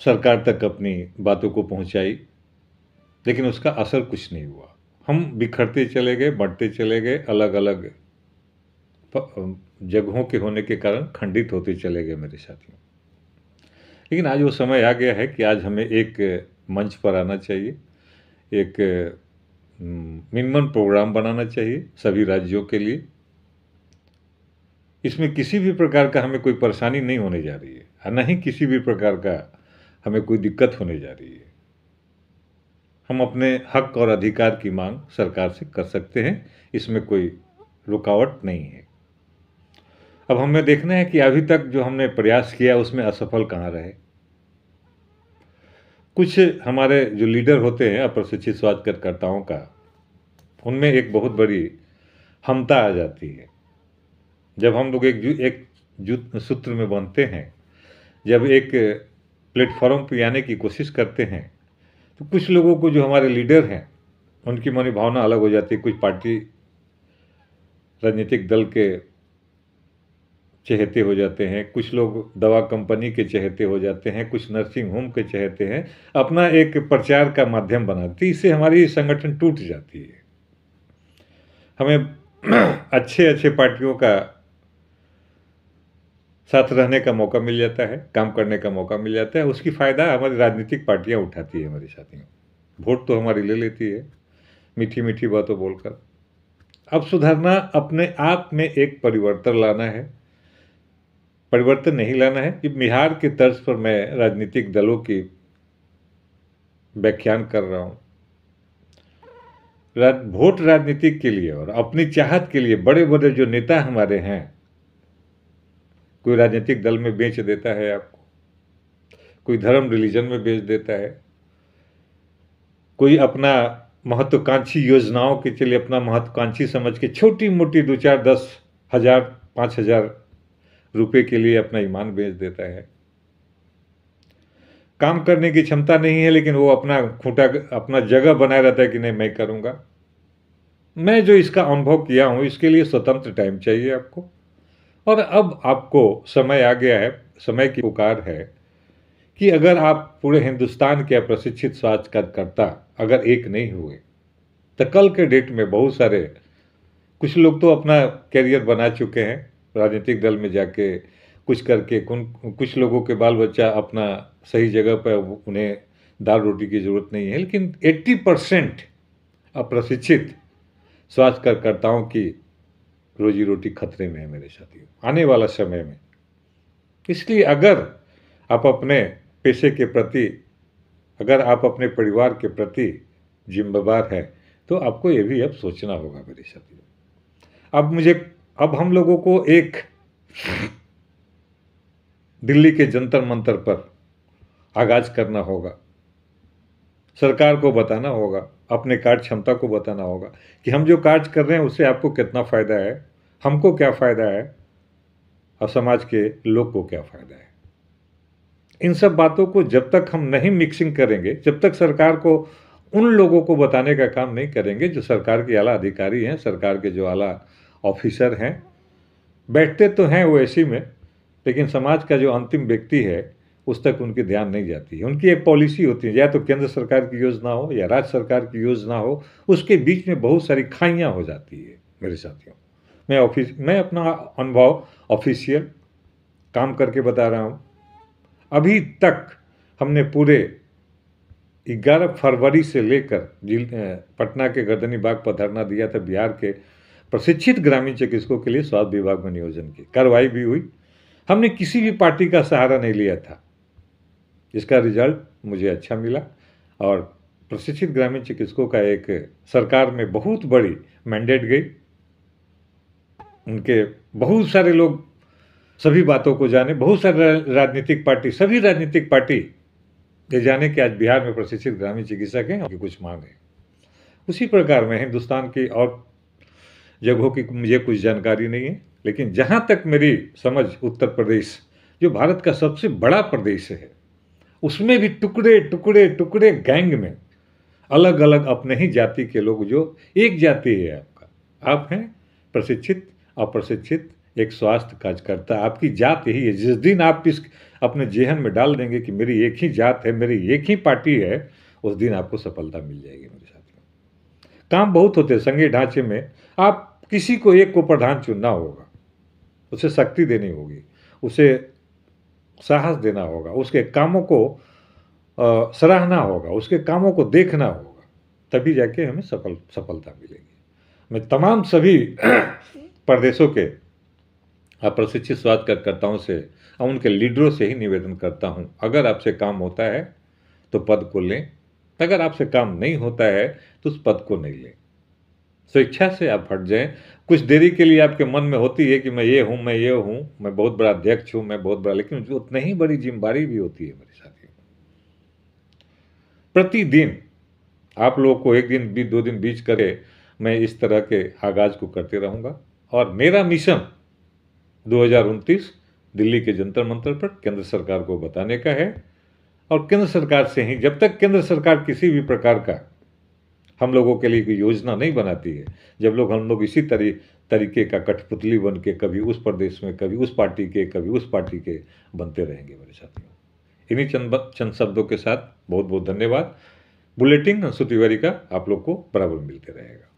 सरकार तक अपनी बातों को पहुंचाई, लेकिन उसका असर कुछ नहीं हुआ। हम बिखरते चले गए, बढ़ते चले गए, अलग अलग जगहों के होने के कारण खंडित होते चले गए मेरे साथियों। लेकिन आज वो समय आ गया है कि आज हमें एक मंच पर आना चाहिए, एक मिनिमम प्रोग्राम बनाना चाहिए सभी राज्यों के लिए। इसमें किसी भी प्रकार का हमें कोई परेशानी नहीं होने जा रही है, और न ही किसी भी प्रकार का हमें कोई दिक्कत होने जा रही है। हम अपने हक और अधिकार की मांग सरकार से कर सकते हैं, इसमें कोई रुकावट नहीं है। अब हमें देखना है कि अभी तक जो हमने प्रयास किया उसमें असफल कहाँ रहे। कुछ हमारे जो लीडर होते हैं अप्रशिक्षित स्वास्थ्यकर्ताओं का, उनमें एक बहुत बड़ी हमता आ जाती है। जब हम लोग एक सूत्र में बनते हैं, जब एक प्लेटफॉर्म पर आने की कोशिश करते हैं, तो कुछ लोगों को, जो हमारे लीडर हैं, उनकी मनोभावना अलग हो जाती है। कुछ पार्टी राजनीतिक दल के चहेते हो जाते हैं, कुछ लोग दवा कंपनी के चहेते हो जाते हैं, कुछ नर्सिंग होम के चहेते हैं, अपना एक प्रचार का माध्यम बनाती है। इससे हमारी संगठन टूट जाती है। हमें अच्छे अच्छे पार्टियों का साथ रहने का मौका मिल जाता है, काम करने का मौका मिल जाता है। उसकी फ़ायदा हमारी राजनीतिक पार्टियां उठाती है हमारे साथियों। वोट तो हमारी ले लेती है मीठी मीठी बातों बोलकर। अब सुधारना, अपने आप में एक परिवर्तन लाना है। परिवर्तन नहीं लाना है कि बिहार के तर्ज पर मैं राजनीतिक दलों की व्याख्यान कर रहा हूँ। वोट राजनीतिक के लिए और अपनी चाहत के लिए बड़े बड़े जो नेता हमारे हैं, कोई राजनीतिक दल में बेच देता है आपको, कोई धर्म रिलीजन में बेच देता है, कोई अपना महत्वाकांक्षी योजनाओं के चलिए अपना महत्वाकांक्षी समझ के छोटी मोटी 2, 4, 10 हजार 5,000 रुपए के लिए अपना ईमान बेच देता है। काम करने की क्षमता नहीं है, लेकिन वो अपना खूंटा, अपना जगह बनाए रहता है कि नहीं मैं करूंगा। मैं जो इसका अनुभव किया हूं, इसके लिए स्वतंत्र टाइम चाहिए आपको। और अब आपको समय आ गया है, समय की पुकार है कि अगर आप पूरे हिंदुस्तान के प्रशिक्षित स्वास्थ्यकर्ता अगर एक नहीं हुए, तो कल के डेट में बहुत सारे, कुछ लोग तो अपना कैरियर बना चुके हैं राजनीतिक दल में जाके कुछ करके। कुछ लोगों के बाल बच्चा अपना सही जगह पर, उन्हें दाल रोटी की ज़रूरत नहीं है। लेकिन 80% अप्रशिक्षित स्वास्थ्यकर्ताओं की रोजी रोटी खतरे में है मेरे साथियों, आने वाला समय में। इसलिए अगर आप अपने पेशे के प्रति, अगर आप अपने परिवार के प्रति जिम्मेदार हैं, तो आपको ये भी अब सोचना होगा मेरे साथियों। अब हम लोगों को एक दिल्ली के जंतर मंतर पर आगाज करना होगा। सरकार को बताना होगा, अपने कार्य क्षमता को बताना होगा कि हम जो कार्य कर रहे हैं उससे आपको कितना फ़ायदा है, हमको क्या फ़ायदा है और समाज के लोग को क्या फ़ायदा है। इन सब बातों को जब तक हम नहीं मिक्सिंग करेंगे, जब तक सरकार को उन लोगों को बताने का काम नहीं करेंगे जो सरकार के आला अधिकारी हैं, सरकार के जो आला ऑफिसर हैं, बैठते तो हैं वो एसी में, लेकिन समाज का जो अंतिम व्यक्ति है उस तक उनकी ध्यान नहीं जाती है। उनकी एक पॉलिसी होती है, या तो केंद्र सरकार की योजना हो या राज्य सरकार की योजना हो, उसके बीच में बहुत सारी खाइयाँ हो जाती है मेरे साथियों। मैं अपना अनुभव ऑफिशियल काम करके बता रहा हूँ। अभी तक हमने पूरे 11 फरवरी से लेकर पटना के गर्दनी बाग पर धरना दिया था बिहार के प्रशिक्षित ग्रामीण चिकित्सकों के लिए स्वास्थ्य विभाग में नियोजन की कार्रवाई भी हुई। हमने किसी भी पार्टी का सहारा नहीं लिया था, जिसका रिजल्ट मुझे अच्छा मिला। और प्रशिक्षित ग्रामीण चिकित्सकों का एक सरकार में बहुत बड़ी मैंडेट गई। उनके बहुत सारे लोग सभी बातों को जाने, बहुत सारे राजनीतिक पार्टी, सभी राजनीतिक पार्टी ये जाने कि आज बिहार में प्रशिक्षित ग्रामीण चिकित्सक हैं, उनकी कुछ मांग है। उसी प्रकार में हिंदुस्तान की और जगहों की मुझे कुछ जानकारी नहीं है, लेकिन जहाँ तक मेरी समझ, उत्तर प्रदेश जो भारत का सबसे बड़ा प्रदेश है, उसमें भी टुकड़े टुकड़े टुकड़े गैंग में अलग अलग अपने ही जाति के लोग, जो एक जाति है आपका, आप हैं प्रशिक्षित, अप्रशिक्षित, एक स्वास्थ्य कार्यकर्ता, आपकी जात यही है। जिस दिन आप इस अपने जेहन में डाल देंगे कि मेरी एक ही जात है, मेरी एक ही पार्टी है, उस दिन आपको सफलता मिल जाएगी मेरे साथियों। काम बहुत होते हैं संघीय ढांचे में, आप किसी को एक को प्रधान चुनना होगा, उसे शक्ति देनी होगी, उसे साहस देना होगा, उसके कामों को सराहना होगा, उसके कामों को देखना होगा, तभी जाके हमें सफलता मिलेगी। मैं तमाम सभी प्रदेशों के प्रशिक्षित स्वास्थ्य कार्यकर्ताओं से और उनके लीडरों से ही निवेदन करता हूं, अगर आपसे काम होता है तो पद को लें, अगर आपसे काम नहीं होता है तो उस पद को नहीं लें। स्वेच्छा से आप हट जाएं। कुछ देरी के लिए आपके मन में होती है कि मैं ये हूं, मैं ये हूं, मैं बहुत बड़ा अध्यक्ष हूं, मैं बहुत बड़ा, लेकिन जो उतनी ही बड़ी जिम्मेदारी भी होती है मेरे साथियों। प्रतिदिन आप लोगों को एक दिन 2 दिन बीच करे मैं इस तरह के आगाज को करते रहूंगा, और मेरा मिशन 2029 दिल्ली के जंतर मंतर पर केंद्र सरकार को बताने का है। और केंद्र सरकार से ही, जब तक केंद्र सरकार किसी भी प्रकार का हम लोगों के लिए कोई योजना नहीं बनाती है, जब हम लोग इसी तरीके का कठपुतली बन के कभी उस प्रदेश में, कभी उस पार्टी के, कभी उस पार्टी के बनते रहेंगे मेरे साथियों। इन्हीं चंद शब्दों के साथ बहुत बहुत धन्यवाद। बुलेटिन अंशु तिवारी का आप लोग को बराबर मिलते रहेगा।